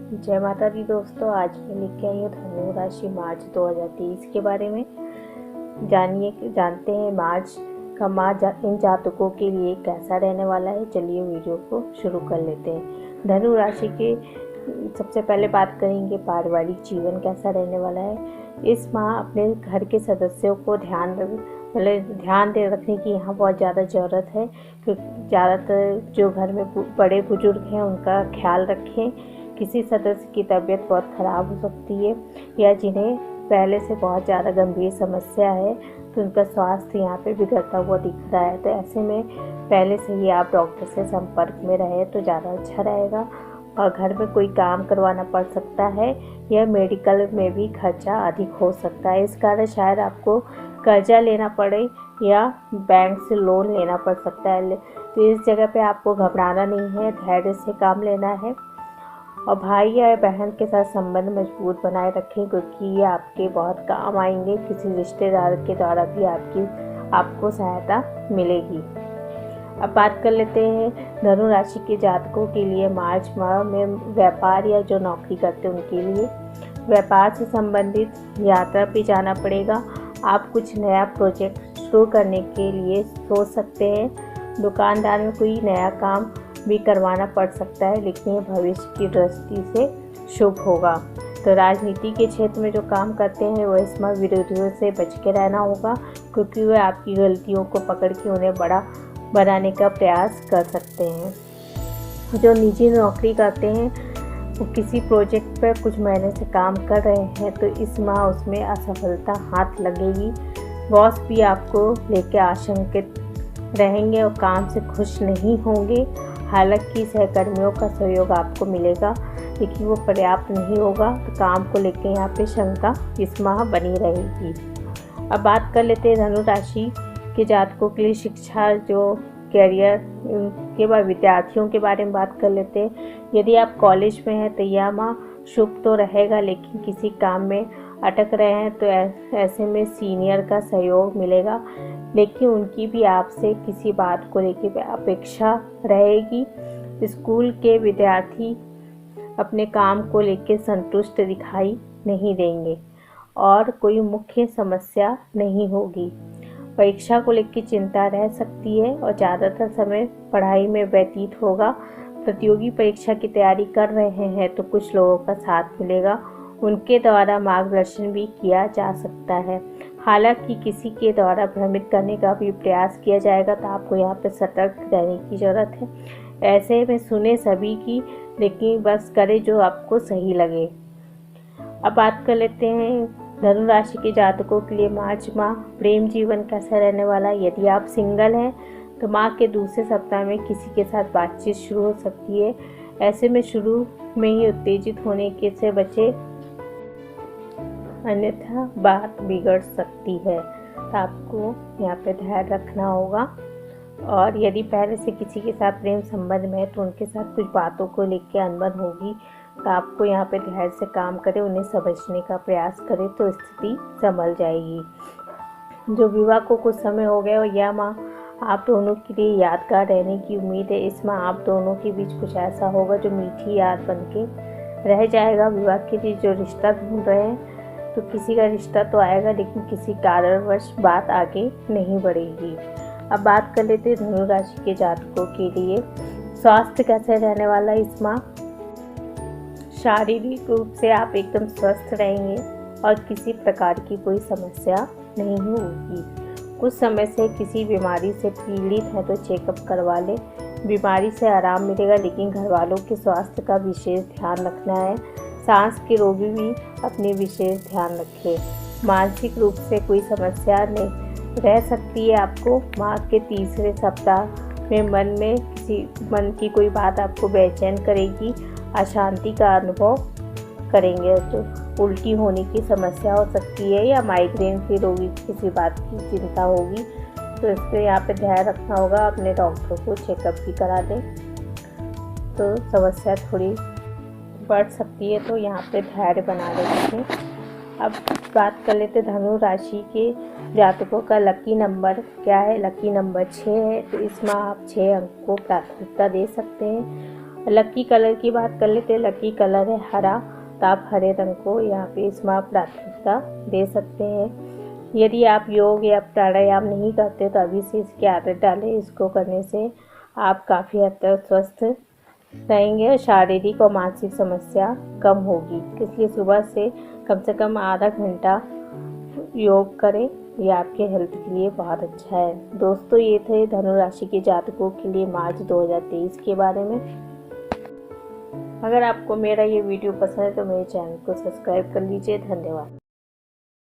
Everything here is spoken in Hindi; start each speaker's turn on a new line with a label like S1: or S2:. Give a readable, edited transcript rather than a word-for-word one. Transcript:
S1: जय माता दी दोस्तों, आज मैं लेके आई हूँ धनु राशि मार्च 2023 के बारे में। जानते हैं मार्च का माह इन जातकों के लिए कैसा रहने वाला है। चलिए वीडियो को शुरू कर लेते हैं। धनु राशि के सबसे पहले बात करेंगे पारिवारिक जीवन कैसा रहने वाला है। इस माह अपने घर के सदस्यों को ध्यान दे रखने की यहाँ बहुत ज़्यादा ज़रूरत है, क्योंकि ज़्यादातर जो घर में बड़े बुजुर्ग हैं उनका ख्याल रखें। किसी सदस्य की तबीयत बहुत ख़राब हो सकती है या जिन्हें पहले से बहुत ज़्यादा गंभीर समस्या है तो उनका स्वास्थ्य यहाँ पे बिगड़ता हुआ दिख रहा है। तो ऐसे में पहले से ही आप डॉक्टर से संपर्क में रहें तो ज़्यादा अच्छा रहेगा। और घर में कोई काम करवाना पड़ सकता है या मेडिकल में भी खर्चा अधिक हो सकता है। इस कारण शायद आपको कर्जा लेना पड़े या बैंक से लोन लेना पड़ सकता है। तो इस जगह पे आपको घबराना नहीं है, धैर्य से काम लेना है। और भाई या बहन के साथ संबंध मजबूत बनाए रखें, क्योंकि ये आपके बहुत काम आएंगे। किसी रिश्तेदार के द्वारा भी आपको सहायता मिलेगी। अब बात कर लेते हैं धनु राशि के जातकों के लिए मार्च माह में व्यापार या जो नौकरी करते हैं उनके लिए। व्यापार से संबंधित यात्रा पे जाना पड़ेगा। आप कुछ नया प्रोजेक्ट शुरू करने के लिए सोच सकते हैं। दुकानदार में कोई नया काम भी करवाना पड़ सकता है, लेकिन ये भविष्य की दृष्टि से शुभ होगा। तो राजनीति के क्षेत्र में जो काम करते हैं वो इसमें विरोधियों से बच के रहना होगा, क्योंकि वे आपकी गलतियों को पकड़ के उन्हें बड़ा बनाने का प्रयास कर सकते हैं। जो निजी नौकरी करते हैं वो किसी प्रोजेक्ट पर कुछ महीने से काम कर रहे हैं तो इस माह उसमें असफलता हाथ लगेगी। बॉस भी आपको लेकर आशंकित रहेंगे और काम से खुश नहीं होंगे। हालांकि सहकर्मियों का सहयोग आपको मिलेगा, लेकिन वो पर्याप्त नहीं होगा। तो काम को लेकर यहाँ पे शंका इस माह बनी रहेगी। अब बात कर लेते हैं धनु राशि के जातकों के लिए शिक्षा, जो कैरियर के बाद विद्यार्थियों के बारे में बात कर लेते हैं। यदि आप कॉलेज में हैं तो यह माह शुभ तो रहेगा, लेकिन किसी काम में अटक रहे हैं तो ऐसे में सीनियर का सहयोग मिलेगा, लेकिन उनकी भी आपसे किसी बात को लेकर अपेक्षा रहेगी। स्कूल के विद्यार्थी अपने काम को लेकर संतुष्ट दिखाई नहीं देंगे और कोई मुख्य समस्या नहीं होगी। परीक्षा को लेकर चिंता रह सकती है और ज़्यादातर समय पढ़ाई में व्यतीत होगा। प्रतियोगी परीक्षा की तैयारी कर रहे हैं तो कुछ लोगों का साथ मिलेगा, उनके द्वारा मार्गदर्शन भी किया जा सकता है। हालांकि किसी के द्वारा भ्रमित करने का भी प्रयास किया जाएगा, तो आपको यहाँ पे सतर्क रहने की ज़रूरत है। ऐसे में सुने सभी की, लेकिन बस करे जो आपको सही लगे। अब बात कर लेते हैं धनु राशि के जातकों के लिए मार्च माह प्रेम जीवन कैसा रहने वाला है। यदि आप सिंगल हैं तो माह के दूसरे सप्ताह में किसी के साथ बातचीत शुरू हो सकती है। ऐसे में शुरू में ही उत्तेजित होने के से बचे, अन्यथा बात बिगड़ सकती है। तो आपको यहाँ पे धैर्य रखना होगा। और यदि पहले से किसी के साथ प्रेम संबंध में है तो उनके साथ कुछ बातों को लेकर अनबन होगी, तो आपको यहाँ पे धैर्य से काम करें, उन्हें समझने का प्रयास करें तो स्थिति संभल जाएगी। जो विवाह को कुछ समय हो गया और यह माह आप दोनों के लिए यादगार रहने की उम्मीद है। इस माह आप दोनों के बीच कुछ ऐसा होगा जो मीठी याद बन के रह जाएगा। विवाह के लिए जो रिश्ता ढूंढ रहे हैं तो किसी का रिश्ता तो आएगा, लेकिन किसी कारणवश बात आगे नहीं बढ़ेगी। अब बात कर लेते हैं धनु राशि के जातकों के लिए स्वास्थ्य कैसे रहने वाला है इस माह। शारीरिक रूप से आप एकदम स्वस्थ रहेंगे और किसी प्रकार की कोई समस्या नहीं होगी। कुछ समय से किसी बीमारी से पीड़ित है तो चेकअप करवा लें, बीमारी से आराम मिलेगा, लेकिन घर वालों के स्वास्थ्य का विशेष ध्यान रखना है। सांस के रोगी भी अपने विशेष ध्यान रखें। मानसिक रूप से कोई समस्या नहीं रह सकती है। आपको माह के तीसरे सप्ताह में मन की कोई बात आपको बेचैन करेगी, अशांति का अनुभव करेंगे। तो उल्टी होने की समस्या हो सकती है या माइग्रेन के रोगी किसी बात की चिंता होगी, तो इसके यहाँ पे ध्यान रखना होगा। अपने डॉक्टर को चेकअप भी करा दें, तो समस्या थोड़ी बढ़ सकती है, तो यहाँ पे धैर्य बना रखें। अब बात कर लेते धनु राशि के जातकों का लकी नंबर क्या है। लकी नंबर 6 है, तो इस माह आप 6 अंक को प्राथमिकता दे सकते हैं। लकी कलर की बात कर लेते हैं। लकी कलर है हरा, तो आप हरे रंग को यहाँ पे इसमें आप प्राथमिकता दे सकते हैं। यदि आप योग या प्राणायाम नहीं करते तो अभी से इसकी आदत डालें। इसको करने से आप काफ़ी हद तक स्वस्थ रहेंगे और शारीरिक और मानसिक समस्या कम होगी। इसलिए सुबह से कम आधा घंटा योग करें, ये आपके हेल्थ के लिए बहुत अच्छा है। दोस्तों, ये थे धनु राशि के जातकों के लिए मार्च 2023 के बारे में। अगर आपको मेरा ये वीडियो पसंद है तो मेरे चैनल को सब्सक्राइब कर लीजिए। धन्यवाद।